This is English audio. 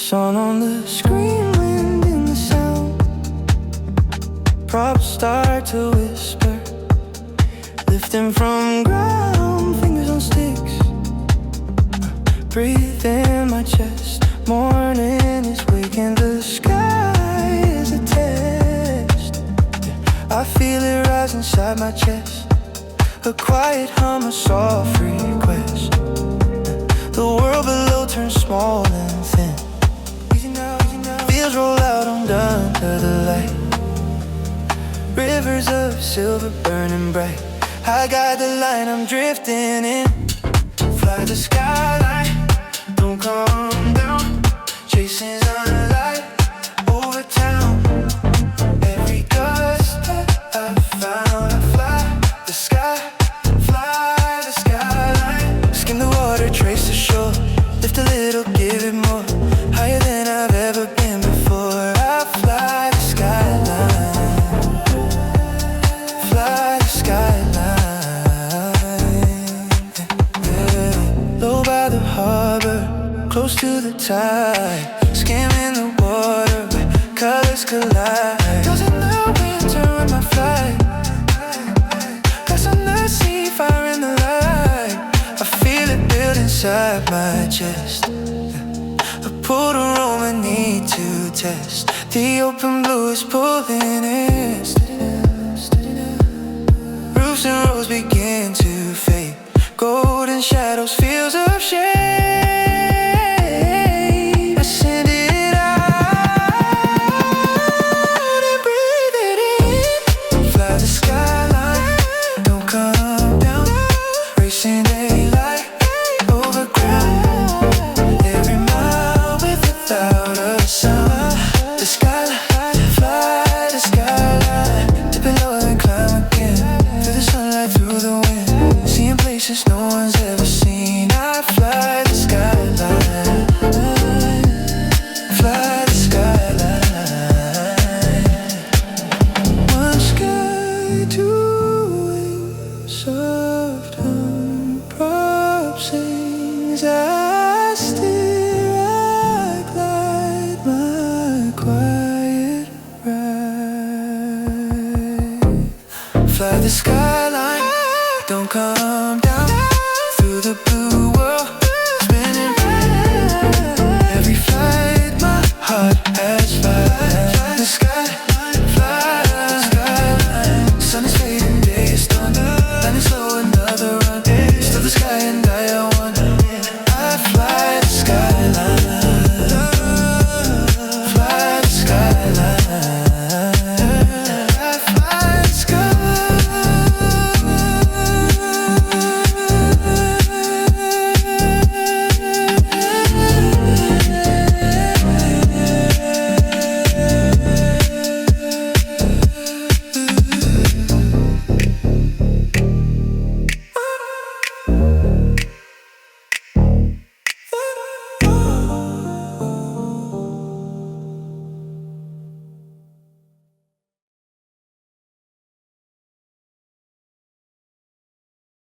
Sun on the screen, wind in the sound. Props start to whisper, lifting from ground, fingers on sticks. Breathe in my chest, morning is waking. The sky is a test. I feel it rise inside my chest, a quiet hum, a soft request. The world below turns small and thin. Wheels roll out, I'm done to the light. Rivers of silver burning bright. I got the line, I'm drifting in. Fly the skyline, don't come down. Chasing sunlight over town. Every gust that I found, I fly the sky, fly the skyline. Skim the water, trace the shore, lift a little, give it more. Higher than I've ever been before. I fly the skyline, fly the skyline. Yeah. Low by the harbor, close to the tide, skimming the water where colors collide. Doesn't the winter with my flight. Glass on the sea, fire in the light. I feel it build inside my chest. A portal room I need to test. The open blue is pulling in. Roofs and roads begin to fade. Golden shadows, fields of shade. I send it out and breathe it in. Fly the skyline, don't come down. Racing daylight over ground. Every mile without a sound. The skyline, fly the skyline. Dip it lower and climb again. Through the sunlight, through the wind. Seeing places no one's ever seen. I fly the skyline, fly the skyline. One sky, two wings, soft hum, prop sings. I steer, I glide my quiet ride. Fly the skyline, don't come